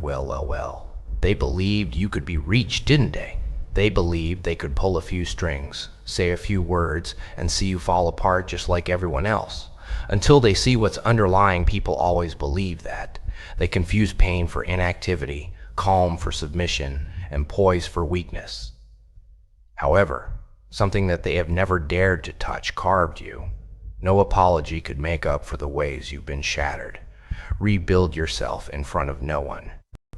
Well. They believed you could be reached, didn't they? They believed they could pull a few strings, say a few words, and see you fall apart just like everyone else. Until they see what's underlying, people always believe that. They confuse pain for inactivity, calm for submission, and poise for weakness. However, something that they have never dared to touch carved you. No apology could make up for the ways you've been shattered. Rebuild yourself in front of no one.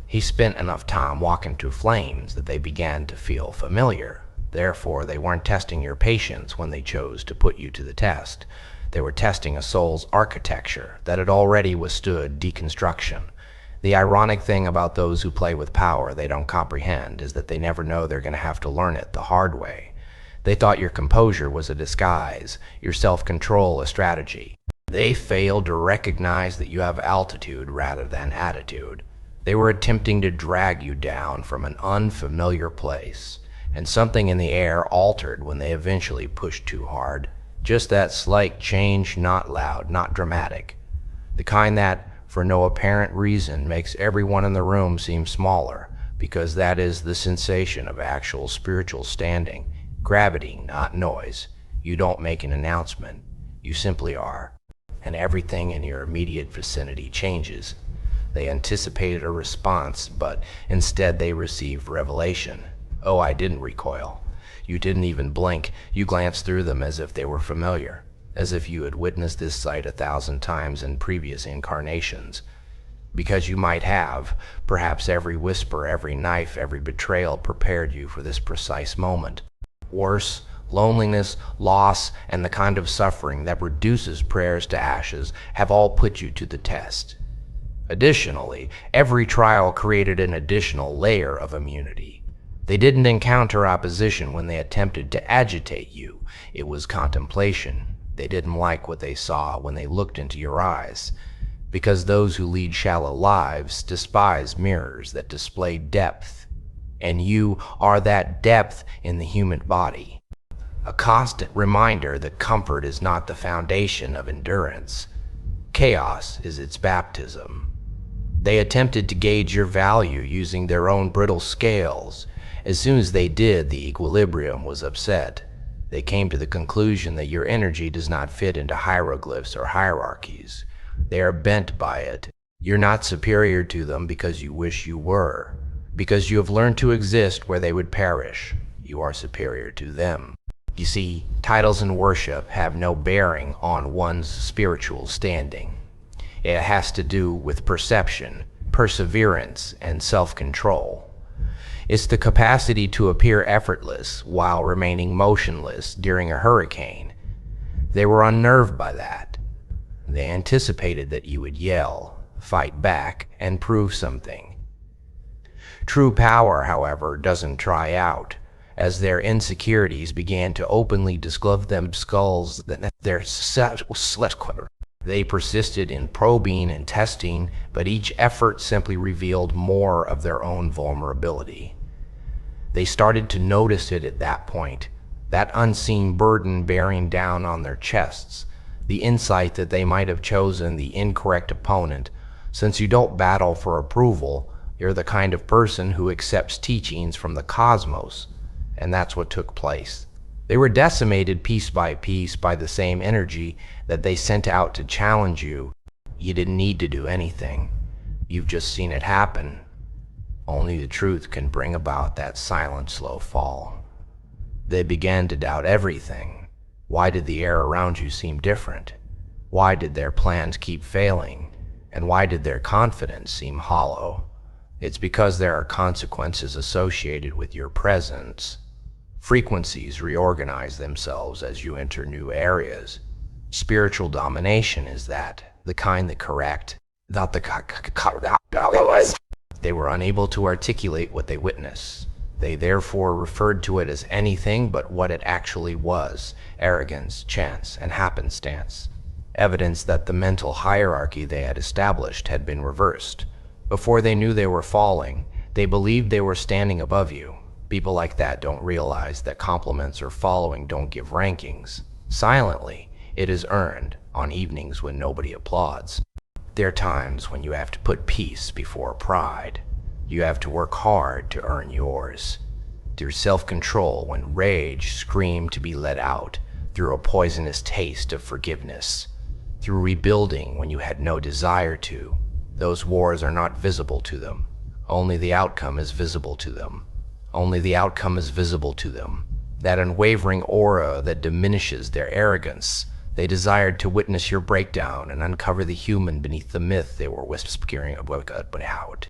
He spent enough time walking through flames that they began to feel familiar. Therefore, they weren't testing your patience when they chose to put you to the test. They were testing a soul's architecture that had already withstood deconstruction. The ironic thing about those who play with power they don't comprehend is that they never know they're going to have to learn it the hard way. They thought your composure was a disguise, your self-control a strategy. They failed to recognize that you have altitude rather than attitude. They were attempting to drag you down from an unfamiliar place, and something in the air altered when they eventually pushed too hard. Just that slight change, not loud, not dramatic. The kind that, for no apparent reason, makes everyone in the room seem smaller, because that is the sensation of actual spiritual standing. Gravity, not noise. You don't make an announcement. You simply are. And everything in your immediate vicinity changes. They anticipated a response, but instead they received revelation. Oh, I didn't recoil. You didn't even blink. You glanced through them as if they were familiar, as if you had witnessed this sight 1,000 times in previous incarnations. Because you might have, perhaps every whisper, every knife, every betrayal prepared you for this precise moment. Worse, loneliness, loss, and the kind of suffering that reduces prayers to ashes have all put you to the test. Additionally, every trial created an additional layer of immunity. They didn't encounter opposition when they attempted to agitate you. It was contemplation. They didn't like what they saw when they looked into your eyes, because those who lead shallow lives despise mirrors that display depth, and you are that depth in the human body. A constant reminder that comfort is not the foundation of endurance. Chaos is its baptism. They attempted to gauge your value using their own brittle scales. As soon as they did, the equilibrium was upset. They came to the conclusion that your energy does not fit into hieroglyphs or hierarchies. They are bent by it. You're not superior to them because you wish you were. Because you have learned to exist where they would perish. You are superior to them. You see, titles and worship have no bearing on one's spiritual standing. It has to do with perception, perseverance, and self-control. It's the capacity to appear effortless while remaining motionless during a hurricane. They were unnerved by that. They anticipated that you would yell, fight back, and prove something. True power, however, doesn't try out. As their insecurities began to openly disclose themselves, they persisted in probing and testing, but each effort simply revealed more of their own vulnerability. They started to notice it at that point, that unseen burden bearing down on their chests, the insight that they might have chosen the incorrect opponent. Since you don't battle for approval, you're the kind of person who accepts teachings from the cosmos, and that's what took place. They were decimated piece by piece by the same energy that they sent out to challenge you. You didn't need to do anything. You've just seen it happen. Only the truth can bring about that silent, slow fall. They began to doubt everything. Why did the air around you seem different? Why did their plans keep failing? And why did their confidence seem hollow? It's because there are consequences associated with your presence. Frequencies reorganize themselves as you enter new areas. Spiritual domination is that, the kind that correct. They were unable to articulate what they witnessed. They therefore referred to it as anything but what it actually was: arrogance, chance, and happenstance. Evidence that the mental hierarchy they had established had been reversed. Before they knew they were falling, they believed they were standing above you. People like that don't realize that compliments or following don't give rankings. Silently, it is earned on evenings when nobody applauds. There are times when you have to put peace before pride. You have to work hard to earn yours. Through self-control when rage screamed to be let out, through a poisonous taste of forgiveness, through rebuilding when you had no desire to. Those wars are not visible to them. Only the outcome is visible to them. Only the outcome is visible to them. That unwavering aura that diminishes their arrogance. They desired to witness your breakdown and uncover the human beneath the myth they were whispering about.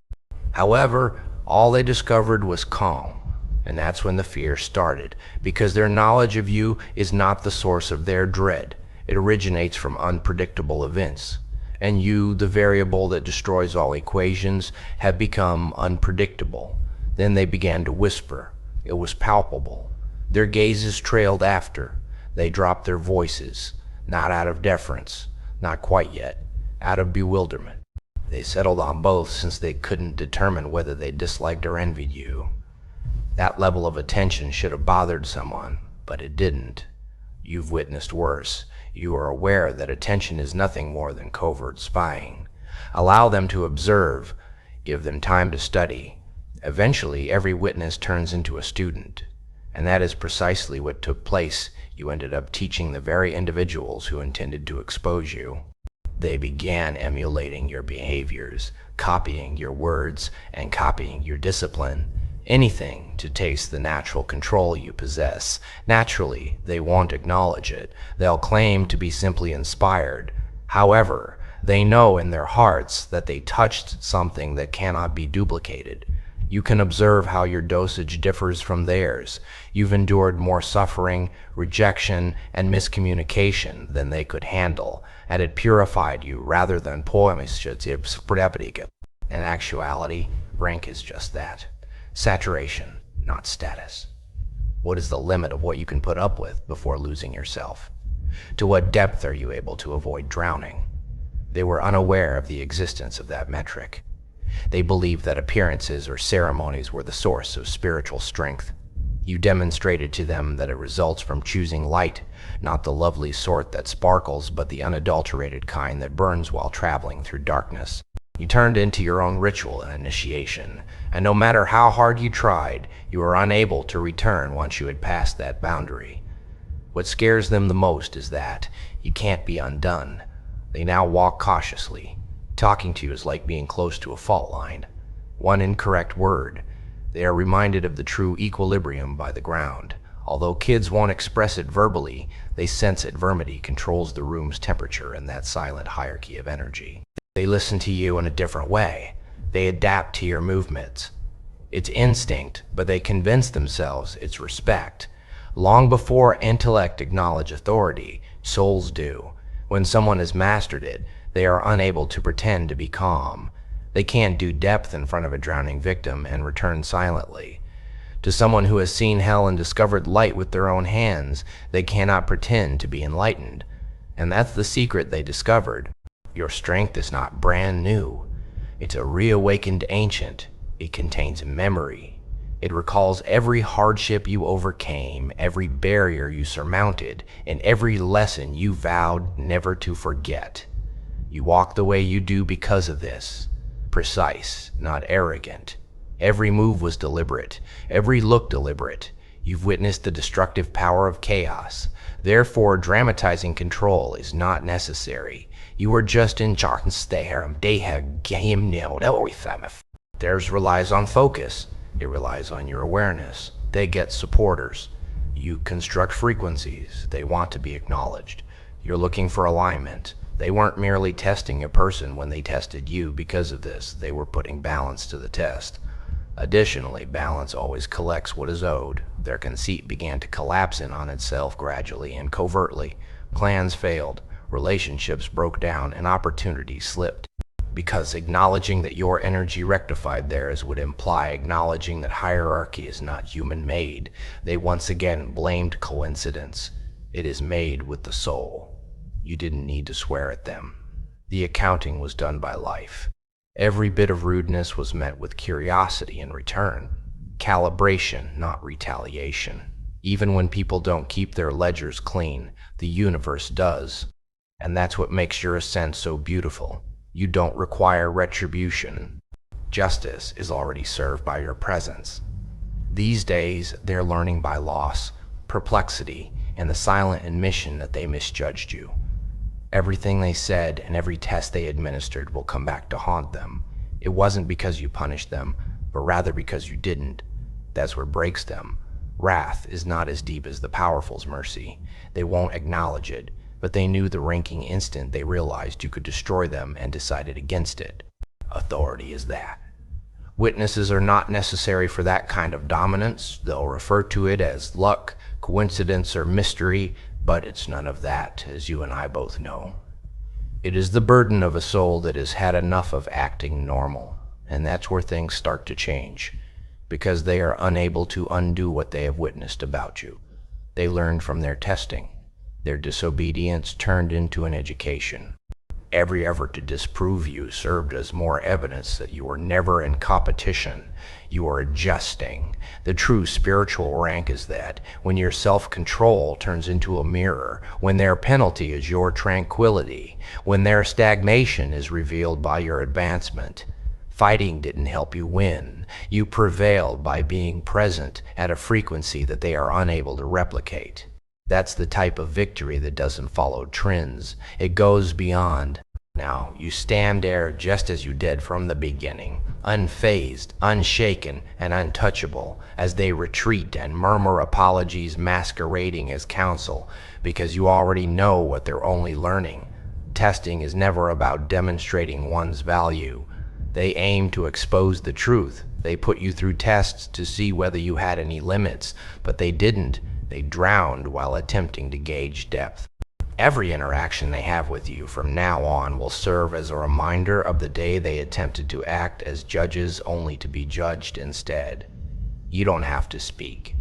However, all they discovered was calm, and that's when the fear started, because their knowledge of you is not the source of their dread. It originates from unpredictable events, and you, the variable that destroys all equations, have become unpredictable. Then they began to whisper. It was palpable. Their gazes trailed after. They dropped their voices, not out of deference, not quite yet, out of bewilderment. They settled on both since they couldn't determine whether they disliked or envied you. That level of attention should have bothered someone, but it didn't. You've witnessed worse. You are aware that attention is nothing more than covert spying. Allow them to observe. Give them time to study. Eventually, every witness turns into a student. And that is precisely what took place. You ended up teaching the very individuals who intended to expose you. They began emulating your behaviors, copying your words, and copying your discipline. Anything to taste the natural control you possess. Naturally, they won't acknowledge it. They'll claim to be simply inspired. However, they know in their hearts that they touched something that cannot be duplicated. You can observe how your dosage differs from theirs. You've endured more suffering, rejection, and miscommunication than they could handle, and it purified you rather than In actuality, rank is just that. Saturation, not status. What is the limit of what you can put up with before losing yourself? To what depth are you able to avoid drowning? They were unaware of the existence of that metric. They believed that appearances or ceremonies were the source of spiritual strength. You demonstrated to them that it results from choosing light, not the lovely sort that sparkles, but the unadulterated kind that burns while traveling through darkness. You turned into your own ritual and initiation, and no matter how hard you tried, you were unable to return once you had passed that boundary. What scares them the most is that you can't be undone. They now walk cautiously. Talking to you is like being close to a fault line. One incorrect word. They are reminded of the true equilibrium by the ground. Although kids won't express it verbally, they sense that vermity controls the room's temperature in that silent hierarchy of energy. They listen to you in a different way. They adapt to your movements. It's instinct, but they convince themselves it's respect. Long before intellect acknowledge authority, souls do. When someone has mastered it, they are unable to pretend to be calm. They can't do depth in front of a drowning victim and return silently. To someone who has seen hell and discovered light with their own hands, they cannot pretend to be enlightened. And that's the secret they discovered. Your strength is not brand new. It's a reawakened ancient. It contains memory. It recalls every hardship you overcame, every barrier you surmounted, and every lesson you vowed never to forget. You walk the way you do because of this. Precise, not arrogant. Every move was deliberate, every look deliberate. You've witnessed the destructive power of chaos. Therefore, dramatizing control is not necessary. You are just in Theirs relies on focus. It relies on your awareness. They get supporters. You construct frequencies. They want to be acknowledged. You're looking for alignment. They weren't merely testing a person when they tested you. Because of this, they were putting balance to the test. Additionally, balance always collects what is owed. Their conceit began to collapse in on itself gradually and covertly. Plans failed, relationships broke down, and opportunities slipped. Because acknowledging that your energy rectified theirs would imply acknowledging that hierarchy is not human-made, they once again blamed coincidence. It is made with the soul. You didn't need to swear at them. The accounting was done by life. Every bit of rudeness was met with curiosity in return. Calibration, not retaliation. Even when people don't keep their ledgers clean, the universe does. And that's what makes your ascent so beautiful. You don't require retribution. Justice is already served by your presence. These days, they're learning by loss, perplexity, and the silent admission that they misjudged you. Everything they said and every test they administered will come back to haunt them. It wasn't because you punished them, but rather because you didn't. That's what breaks them. Wrath is not as deep as the powerful's mercy. They won't acknowledge it, but they knew the ranking instant they realized you could destroy them and decided against it. Authority is that. Witnesses are not necessary for that kind of dominance. They'll refer to it as luck, coincidence, or mystery, but it's none of that, as you and I both know. It is the burden of a soul that has had enough of acting normal, and that's where things start to change, because they are unable to undo what they have witnessed about you. They learned from their testing. Their disobedience turned into an education. Every effort to disprove you served as more evidence that you were never in competition. You were adjusting. The true spiritual rank is that when your self-control turns into a mirror, when their penalty is your tranquility, when their stagnation is revealed by your advancement. Fighting didn't help you win. You prevailed by being present at a frequency that they are unable to replicate. That's the type of victory that doesn't follow trends. It goes beyond. Now, you stand there just as you did from the beginning, unfazed, unshaken, and untouchable, as they retreat and murmur apologies masquerading as counsel, because you already know what they're only learning. Testing is never about demonstrating one's value. They aim to expose the truth. They put you through tests to see whether you had any limits, but they didn't. They drowned while attempting to gauge depth. Every interaction they have with you from now on will serve as a reminder of the day they attempted to act as judges only to be judged instead. You don't have to speak.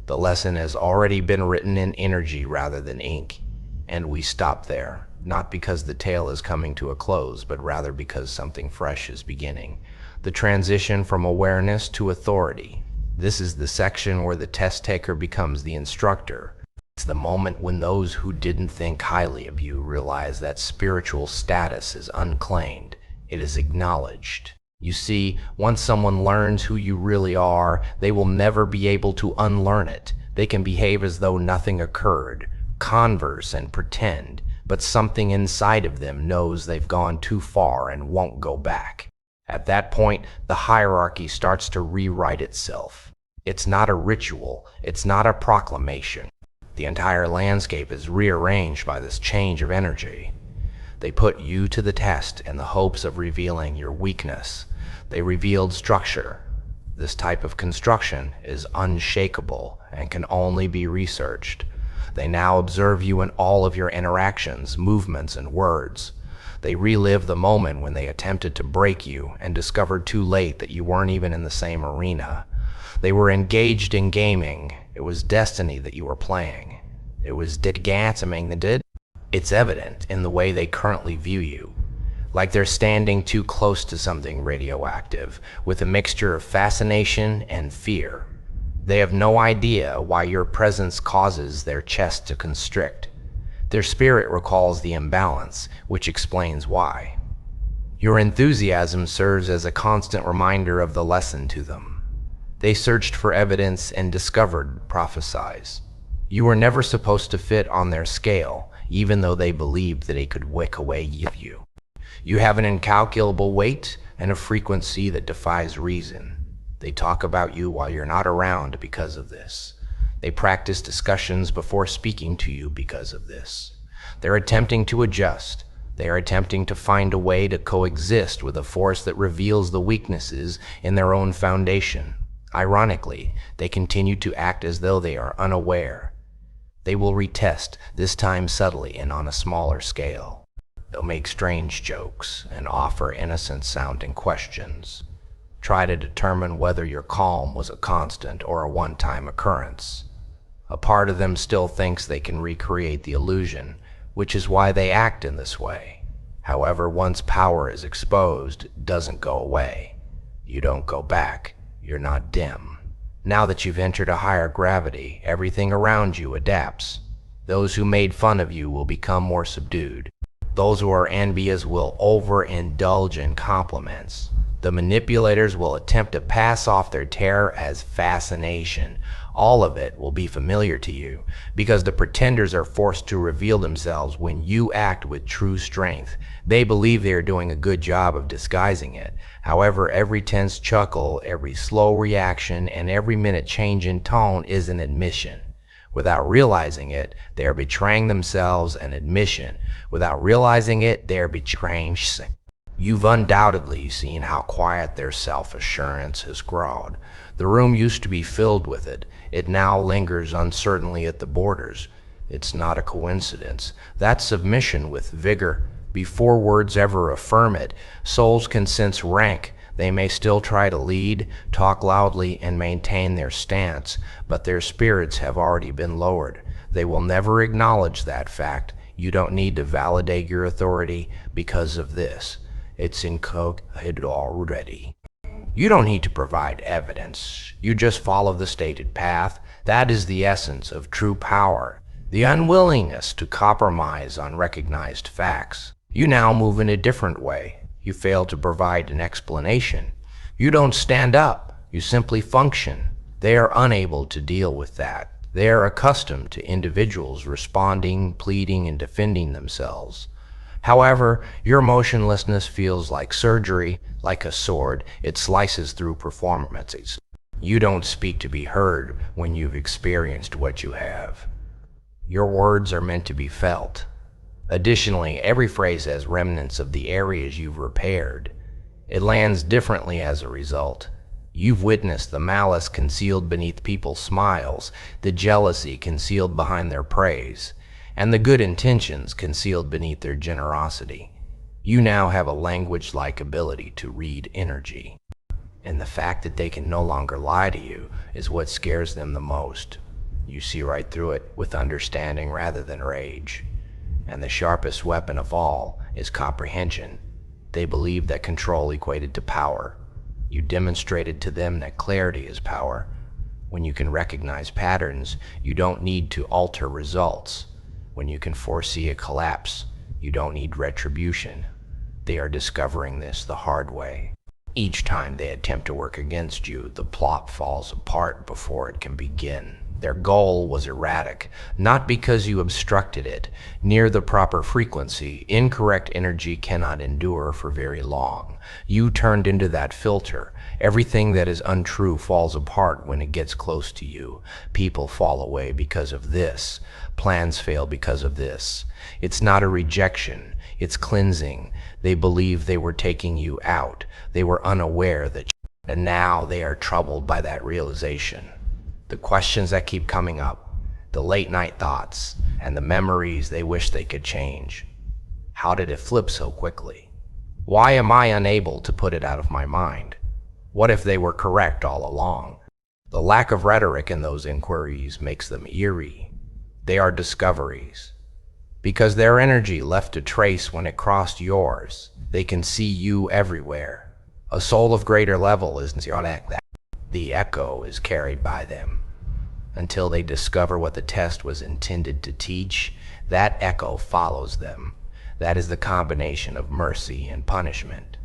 The lesson has already been written in energy rather than ink, and we stop there, not because the tale is coming to a close, but rather because something fresh is beginning. The transition from awareness to authority. This is the section where the test taker becomes the instructor. It's the moment when those who didn't think highly of you realize that spiritual status is unclaimed. It is acknowledged. You see, once someone learns who you really are, they will never be able to unlearn it. They can behave as though nothing occurred, converse and pretend, but something inside of them knows they've gone too far and won't go back. At that point, the hierarchy starts to rewrite itself. It's not a ritual. It's not a proclamation. The entire landscape is rearranged by this change of energy. They put you to the test in the hopes of revealing your weakness. They revealed structure. This type of construction is unshakable and can only be researched. They now observe you in all of your interactions, movements, and words. They relive the moment when they attempted to break you and discovered too late that you weren't even in the same arena. They were engaged in gaming. It was destiny that you were playing. It was gaming that did. It's evident in the way they currently view you, like they're standing too close to something radioactive, with a mixture of fascination and fear. They have no idea why your presence causes their chest to constrict. Their spirit recalls the imbalance, which explains why. Your enthusiasm serves as a constant reminder of the lesson to them. They searched for evidence and discovered prophesies. You were never supposed to fit on their scale, even though they believed that it could wick away you. You have an incalculable weight and a frequency that defies reason. They talk about you while you're not around because of this. They practice discussions before speaking to you because of this. They're attempting to adjust. They are attempting to find a way to coexist with a force that reveals the weaknesses in their own foundation. Ironically, they continue to act as though they are unaware. They will retest, this time subtly and on a smaller scale. They'll make strange jokes and offer innocent-sounding questions. Try to determine whether your calm was a constant or a one-time occurrence. A part of them still thinks they can recreate the illusion, which is why they act in this way. However, once power is exposed, it doesn't go away. You don't go back. You're not dim. Now that you've entered a higher gravity, everything around you adapts. Those who made fun of you will become more subdued. Those who are envious will overindulge in compliments. The manipulators will attempt to pass off their terror as fascination. All of it will be familiar to you because the pretenders are forced to reveal themselves when you act with true strength. They believe they are doing a good job of disguising it. However, every tense chuckle, every slow reaction, and every minute change in tone is an admission. Without realizing it, they are betraying themselves. An admission. Without realizing it, they are betraying. You've undoubtedly seen how quiet their self-assurance has grown. The room used to be filled with it. It now lingers uncertainly at the borders. It's not a coincidence. That submission with vigor, before words ever affirm it, souls can sense rank. They may still try to lead, talk loudly, and maintain their stance, but their spirits have already been lowered. They will never acknowledge that fact. You don't need to validate your authority because of this. It's incognito already. You don't need to provide evidence. You just follow the stated path. That is the essence of true power, the unwillingness to compromise on recognized facts. You now move in a different way. You fail to provide an explanation. You don't stand up. You simply function. They are unable to deal with that. They are accustomed to individuals responding, pleading, and defending themselves. However, your motionlessness feels like surgery, like a sword. It slices through performances. You don't speak to be heard when you've experienced what you have. Your words are meant to be felt. Additionally, every phrase has remnants of the areas you've repaired. It lands differently as a result. You've witnessed the malice concealed beneath people's smiles, the jealousy concealed behind their praise, and the good intentions concealed beneath their generosity. You now have a language-like ability to read energy. And the fact that they can no longer lie to you is what scares them the most. You see right through it with understanding rather than rage. And the sharpest weapon of all is comprehension. They believed that control equated to power. You demonstrated to them that clarity is power. When you can recognize patterns, you don't need to alter results. When you can foresee a collapse, you don't need retribution. They are discovering this the hard way. Each time they attempt to work against you, the plot falls apart before it can begin. Their goal was erratic, not because you obstructed it. Near the proper frequency, incorrect energy cannot endure for very long. You turned into that filter. Everything that is untrue falls apart when it gets close to you. People fall away because of this. Plans fail because of this. It's not a rejection, it's cleansing. They believed they were taking you out. They were unaware that, and now they are troubled by that realization. The questions that keep coming up, the late night thoughts, and the memories they wish they could change. How did it flip so quickly? Why am I unable to put it out of my mind? What if they were correct all along? The lack of rhetoric in those inquiries makes them eerie. They are discoveries. Because their energy left a trace when it crossed yours, they can see you everywhere. A soul of greater level is the echo is carried by them. Until they discover what the test was intended to teach, that echo follows them. That is the combination of mercy and punishment.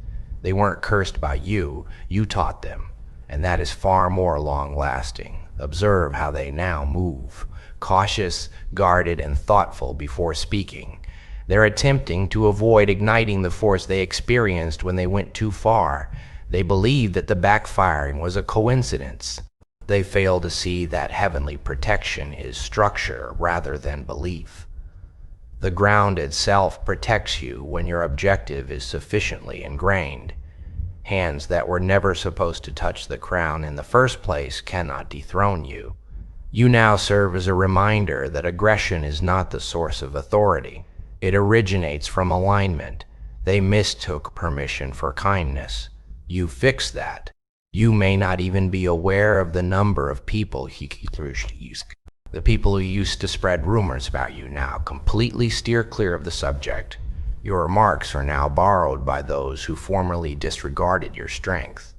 They weren't cursed by you, you taught them, and that is far more long-lasting. Observe how they now move, cautious, guarded, and thoughtful before speaking. They're attempting to avoid igniting the force they experienced when they went too far. They believe that the backfiring was a coincidence. They fail to see that heavenly protection is structure rather than belief. The ground itself protects you when your objective is sufficiently ingrained. Hands that were never supposed to touch the crown in the first place cannot dethrone you. You now serve as a reminder that aggression is not the source of authority. It originates from alignment. They mistook permission for kindness. You fix that. You may not even be aware of the number of people the people who used to spread rumors about you now completely steer clear of the subject. Your remarks are now borrowed by those who formerly disregarded your strength.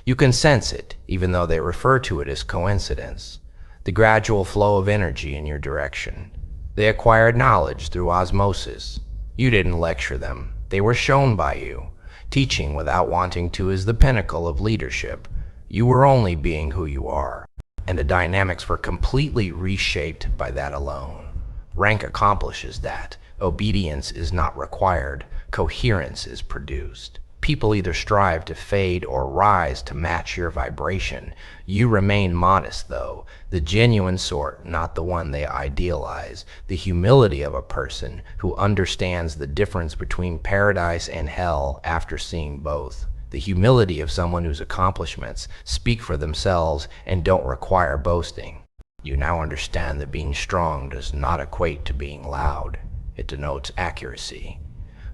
You can sense it, even though they refer to it as coincidence. The gradual flow of energy in your direction. They acquired knowledge through osmosis. You didn't lecture them. They were shown by you. Teaching without wanting to is the pinnacle of leadership. You were only being who you are, and the dynamics were completely reshaped by that alone. Rank accomplishes that. Obedience is not required. Coherence is produced. People either strive to fade or rise to match your vibration. You remain modest, though, the genuine sort, not the one they idealize. The humility of a person who understands the difference between paradise and hell after seeing both. The humility of someone whose accomplishments speak for themselves and don't require boasting. You now understand that being strong does not equate to being loud. It denotes accuracy.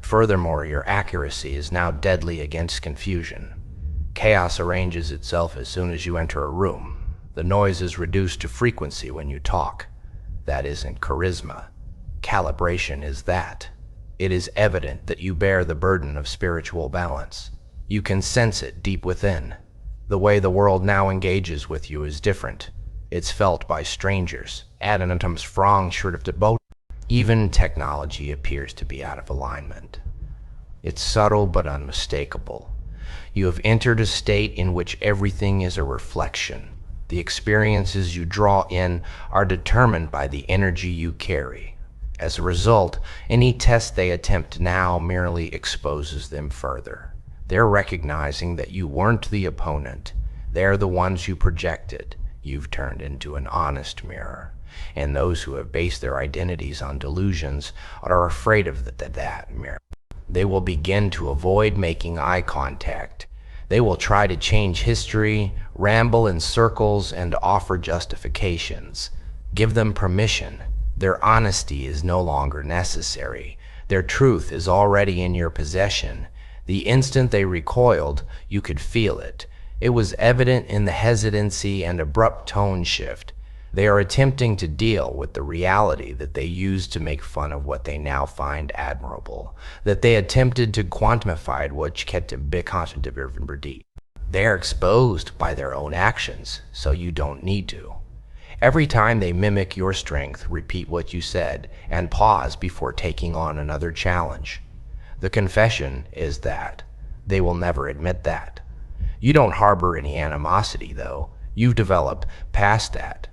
Furthermore, your accuracy is now deadly against confusion. Chaos arranges itself as soon as you enter a room. The noise is reduced to frequency when you talk. That isn't charisma. Calibration is that. It is evident that you bear the burden of spiritual balance. You can sense it deep within. The way the world now engages with you is different. It's felt by strangers. Adonantums Frangschrifteboot. Even technology appears to be out of alignment. It's subtle but unmistakable. You have entered a state in which everything is a reflection. The experiences you draw in are determined by the energy you carry. As a result, any test they attempt now merely exposes them further. They're recognizing that you weren't the opponent. They're the ones you projected. You've turned into an honest mirror. And those who have based their identities on delusions are afraid of that mirror. They will begin to avoid making eye contact. They will try to change history, ramble in circles, and offer justifications. Give them permission. Their honesty is no longer necessary. Their truth is already in your possession. The instant they recoiled, you could feel it. It was evident in the hesitancy and abrupt tone shift. They are attempting to deal with the reality that they used to make fun of what they now find admirable, that they attempted to quantify what kept bekannt. They are exposed by their own actions, so you don't need to. Every time they mimic your strength, repeat what you said, and pause before taking on another challenge. The confession is that they will never admit that. You don't harbor any animosity, though. You've developed past that.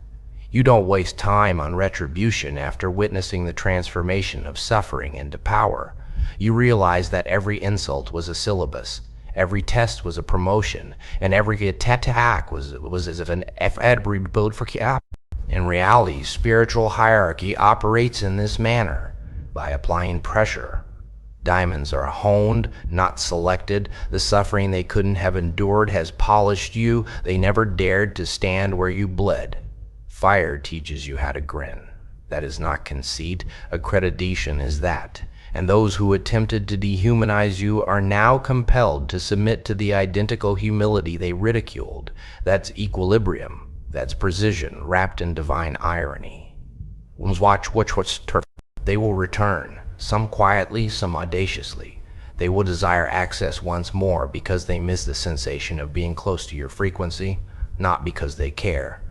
You don't waste time on retribution after witnessing the transformation of suffering into power. You realize that every insult was a syllabus, every test was a promotion, and every attack was as if an every build for cap. In reality, spiritual hierarchy operates in this manner, by applying pressure. Diamonds are honed, not selected. The suffering they couldn't have endured has polished you. They never dared to stand where you bled. Fire teaches you how to grin. That is not conceit. Accreditation is that. And those who attempted to dehumanize you are now compelled to submit to the identical humility they ridiculed. That's equilibrium. That's precision wrapped in divine irony. Watch what's turf. They will return, some quietly, some audaciously. They will desire access once more because they miss the sensation of being close to your frequency, not because they care.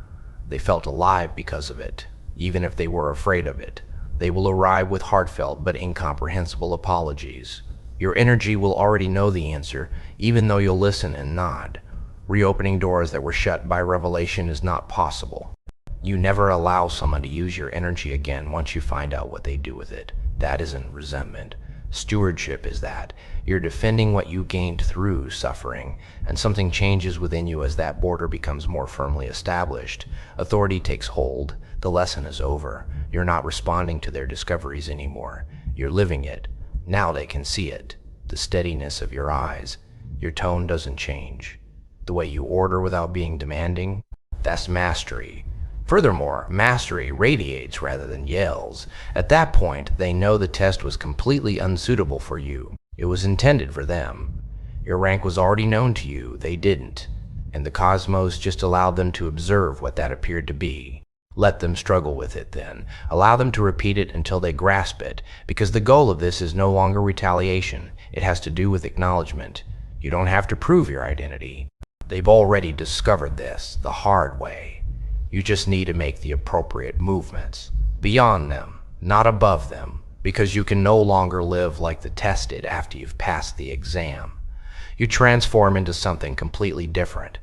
They felt alive because of it, even if they were afraid of it. They will arrive with heartfelt but incomprehensible apologies. Your energy will already know the answer, even though you'll listen and nod. Reopening doors that were shut by revelation is not possible. You never allow someone to use your energy again once you find out what they do with it. That isn't resentment. Stewardship is that. You're defending what you gained through suffering, and something changes within you as that border becomes more firmly established. Authority takes hold. The lesson is over. You're not responding to their discoveries anymore. You're living it. Now they can see it. The steadiness of your eyes. Your tone doesn't change. The way you order without being demanding, that's mastery. Furthermore, mastery radiates rather than yells. At that point, they know the test was completely unsuitable for you. It was intended for them. Your rank was already known to you. They didn't. And the cosmos just allowed them to observe what that appeared to be. Let them struggle with it then. Allow them to repeat it until they grasp it, because the goal of this is no longer retaliation. It has to do with acknowledgement. You don't have to prove your identity. They've already discovered this the hard way. You just need to make the appropriate movements. Beyond them, not above them, because you can no longer live like the tested after you've passed the exam. You transform into something completely different.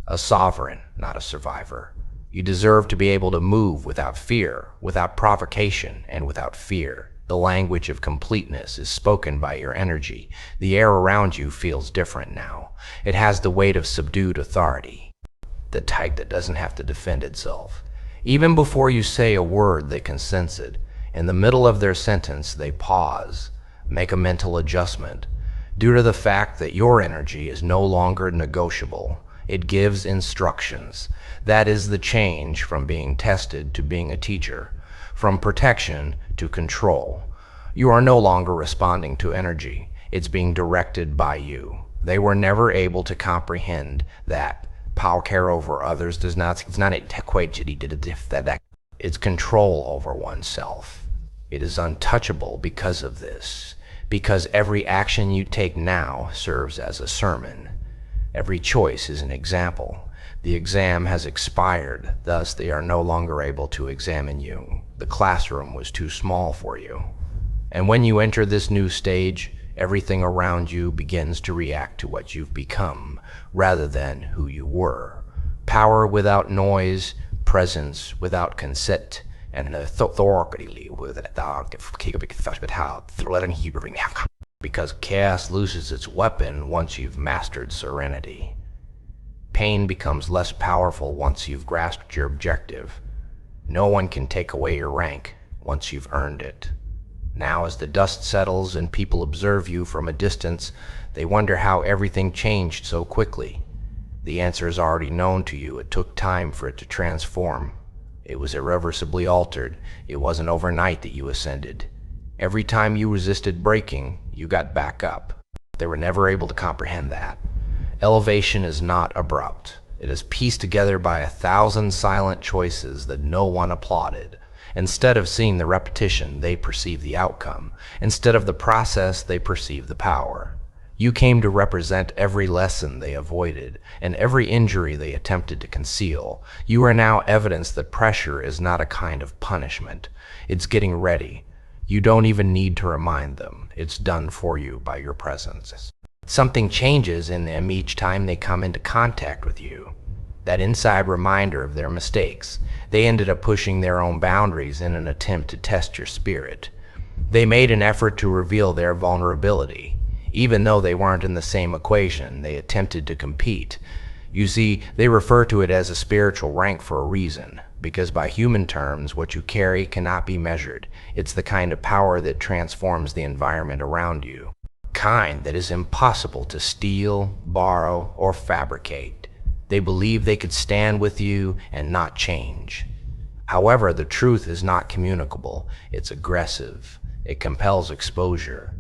A sovereign, not a survivor. You deserve to be able to move without fear, without provocation, and without fear. The language of completeness is spoken by your energy. The air around you feels different now. It has the weight of subdued authority, the type that doesn't have to defend itself. Even before you say a word, they can sense it. In the middle of their sentence, they pause, make a mental adjustment. Due to the fact that your energy is no longer negotiable, it gives instructions. That is the change from being tested to being a teacher, from protection to control. You are no longer responding to energy. It's being directed by you. They were never able to comprehend that power care over others does not, it's not equate to that. It's control over oneself. It is untouchable because of this, because every action you take now serves as a sermon. Every choice is an example. The exam has expired, thus they are no longer able to examine you. The classroom was too small for you. And when you enter this new stage, everything around you begins to react to what you've become, rather than who you were. Power without noise, presence without consent, and authority without because chaos loses its weapon once you've mastered serenity. Pain becomes less powerful once you've grasped your objective. No one can take away your rank once you've earned it. Now, as the dust settles and people observe you from a distance, they wonder how everything changed so quickly. The answer is already known to you. It took time for it to transform. It was irreversibly altered. It wasn't overnight that you ascended. Every time you resisted breaking, you got back up. They were never able to comprehend that. Elevation is not abrupt. It is pieced together by 1,000 silent choices that no one applauded. Instead of seeing the repetition, they perceive the outcome. Instead of the process, they perceive the power. You came to represent every lesson they avoided and every injury they attempted to conceal. You are now evidence that pressure is not a kind of punishment. It's getting ready. You don't even need to remind them. It's done for you by your presence. Something changes in them each time they come into contact with you. That inside reminder of their mistakes. They ended up pushing their own boundaries in an attempt to test your spirit. They made an effort to reveal their vulnerability. Even though they weren't in the same equation, they attempted to compete. You see, they refer to it as a spiritual rank for a reason, because by human terms, what you carry cannot be measured. It's the kind of power that transforms the environment around you. Kind that is impossible to steal, borrow, or fabricate. They believe they could stand with you and not change. However, the truth is not communicable. It's aggressive. It compels exposure.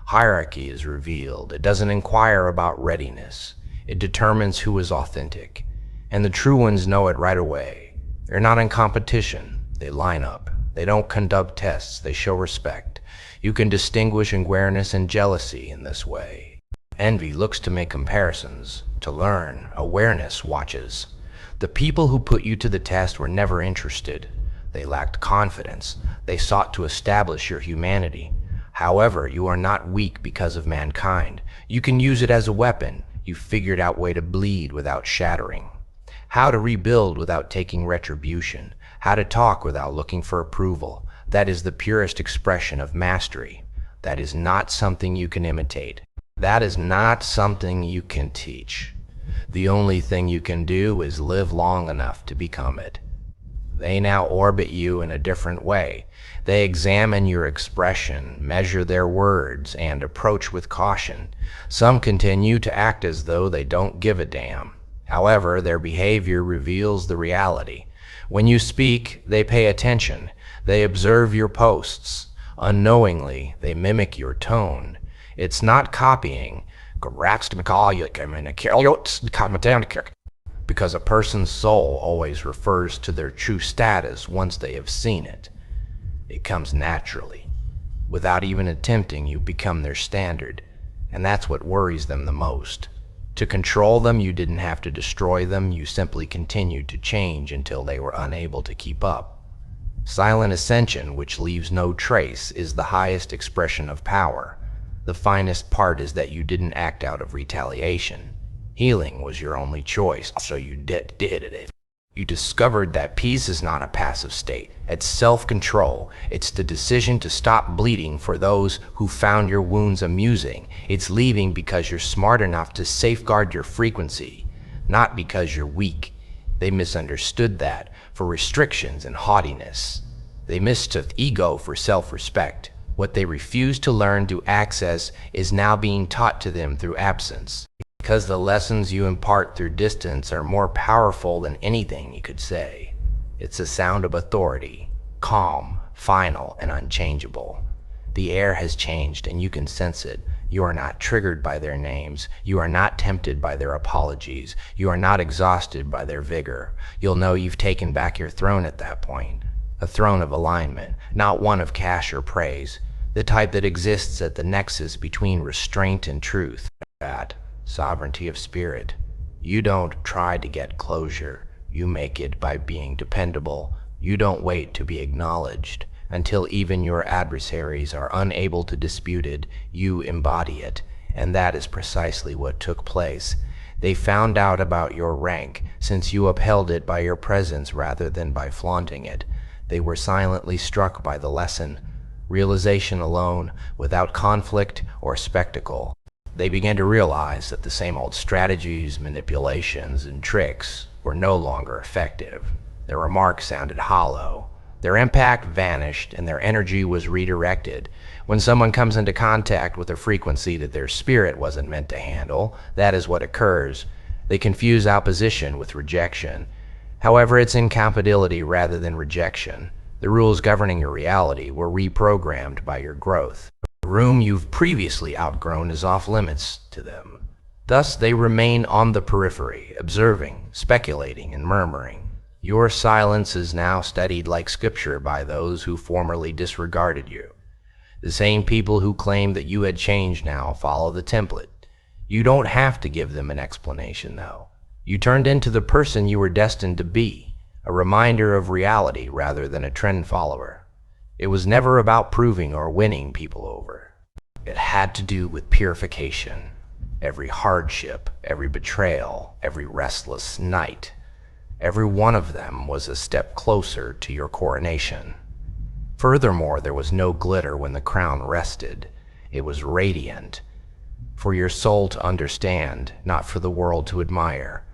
Hierarchy is revealed. It doesn't inquire about readiness. It determines who is authentic. And the true ones know it right away. They're not in competition. They line up. They don't conduct tests. They show respect. You can distinguish awareness and jealousy in this way. Envy looks to make comparisons. To learn, awareness watches. The people who put you to the test were never interested. They lacked confidence. They sought to establish your humanity. However, you are not weak because of mankind. You can use it as a weapon. You figured out a way to bleed without shattering. How to rebuild without taking retribution. How to talk without looking for approval. That is the purest expression of mastery. That is not something you can imitate. That is not something you can teach. The only thing you can do is live long enough to become it. They now orbit you in a different way. They examine your expression, measure their words, and approach with caution. Some continue to act as though they don't give a damn. However, their behavior reveals the reality. When you speak, they pay attention. They observe your posts. Unknowingly, they mimic your tone. It's not copying. Because a person's soul always refers to their true status once they have seen it. It comes naturally. Without even attempting, you become their standard, and that's what worries them the most. To control them, you didn't have to destroy them, you simply continued to change until they were unable to keep up. Silent ascension, which leaves no trace, is the highest expression of power. The finest part is that you didn't act out of retaliation. Healing was your only choice, so you did it. You discovered that peace is not a passive state. It's self-control. It's the decision to stop bleeding for those who found your wounds amusing. It's leaving because you're smart enough to safeguard your frequency, not because you're weak. They misunderstood that for restrictions and haughtiness. They mistook ego for self-respect. What they refused to learn to access is now being taught to them through absence. Because the lessons you impart through distance are more powerful than anything you could say. It's a sound of authority, calm, final, and unchangeable. The air has changed and you can sense it. You are not triggered by their names. You are not tempted by their apologies. You are not exhausted by their vigor. You'll know you've taken back your throne at that point. A throne of alignment, not one of cash or praise. The type that exists at the nexus between restraint and truth. That sovereignty of spirit. You don't try to get closure. You make it by being dependable. You don't wait to be acknowledged. Until even your adversaries are unable to dispute it, you embody it. And that is precisely what took place. They found out about your rank, since you upheld it by your presence rather than by flaunting it. They were silently struck by the lesson. Realization alone, without conflict or spectacle. They began to realize that the same old strategies, manipulations, and tricks were no longer effective. Their remarks sounded hollow. Their impact vanished and their energy was redirected. When someone comes into contact with a frequency that their spirit wasn't meant to handle, that is what occurs. They confuse opposition with rejection. However, it's incompatibility rather than rejection. The rules governing your reality were reprogrammed by your growth. The room you've previously outgrown is off limits to them. Thus, they remain on the periphery, observing, speculating, and murmuring. Your silence is now studied like scripture by those who formerly disregarded you. The same people who claimed that you had changed now follow the template. You don't have to give them an explanation, though. You turned into the person you were destined to be, a reminder of reality rather than a trend follower. It was never about proving or winning people over. It had to do with purification. Every hardship, every betrayal, every restless night, every one of them was a step closer to your coronation. Furthermore, there was no glitter when the crown rested. It was radiant, for your soul to understand, not for the world to admire.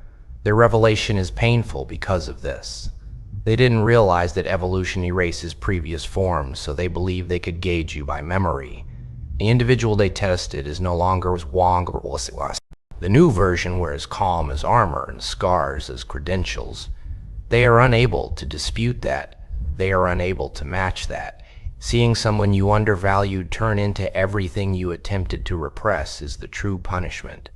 Their revelation is painful because of this. They didn't realize that evolution erases previous forms, so they believed they could gauge you by memory. The individual they tested is no longer as Wong or was. The new version were as calm as armor and scars as credentials. They are unable to dispute that. They are unable to match that. Seeing someone you undervalued turn into everything you attempted to repress is the true punishment.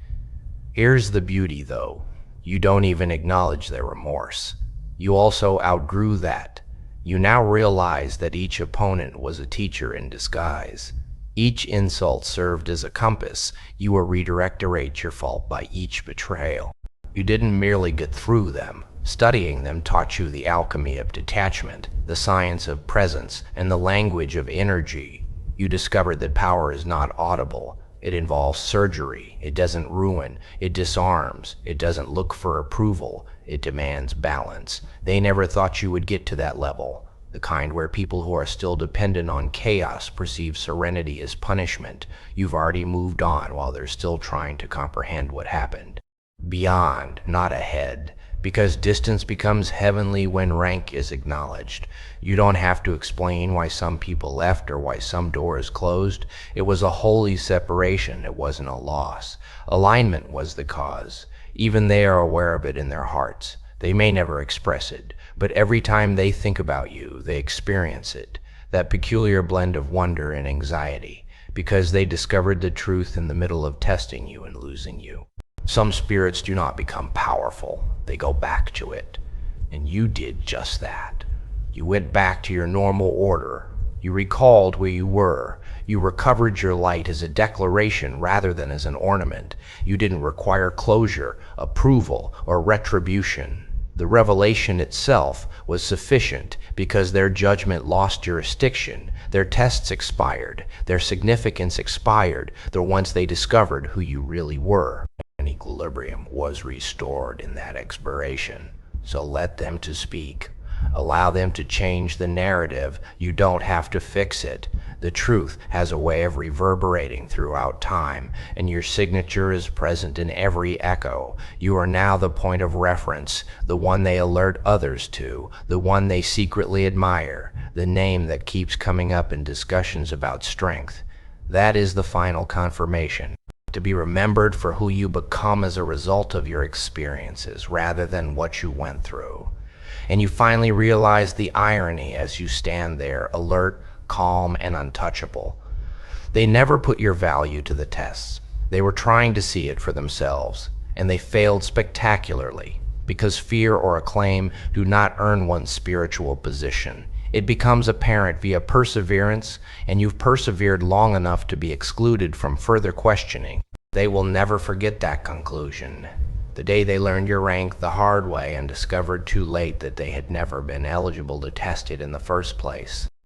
Here's the beauty, though. You don't even acknowledge their remorse. You also outgrew that. You now realize that each opponent was a teacher in disguise. Each insult served as a compass. You will redirect your fault by each betrayal. You didn't merely get through them. Studying them taught you the alchemy of detachment, the science of presence, and the language of energy. You discovered that power is not audible. It involves surgery. It doesn't ruin. It disarms. It doesn't look for approval. It demands balance. They never thought you would get to that level, the kind where people who are still dependent on chaos perceive serenity as punishment. You've already moved on while they're still trying to comprehend what happened. Beyond, not ahead. Because distance becomes heavenly when rank is acknowledged. You don't have to explain why some people left or why some doors closed. It was a holy separation. It wasn't a loss. Alignment was the cause. Even they are aware of it in their hearts. They may never express it, but every time they think about you, they experience it. That peculiar blend of wonder and anxiety, because they discovered the truth in the middle of testing you and losing you. Some spirits do not become powerful. They go back to it. And you did just that. You went back to your normal order. You recalled where you were. You recovered your light as a declaration rather than as an ornament. You didn't require closure, approval, or retribution. The revelation itself was sufficient because their judgment lost jurisdiction, their tests expired, their significance expired, the once they discovered who you really were. And equilibrium was restored in that expiration. So let them to speak. Allow them to change the narrative. You don't have to fix it. The truth has a way of reverberating throughout time, and your signature is present in every echo. You are now the point of reference, the one they alert others to, the one they secretly admire, the name that keeps coming up in discussions about strength. That is the final confirmation, to be remembered for who you become as a result of your experiences rather than what you went through. And you finally realize the irony as you stand there, alert, calm, and untouchable. They never put your value to the test. They were trying to see it for themselves, and they failed spectacularly, because fear or acclaim do not earn one's spiritual position. It becomes apparent via perseverance, and you've persevered long enough to be excluded from further questioning. They will never forget that conclusion. The day they learned your rank the hard way and discovered too late that they had never been eligible to test it in the first place.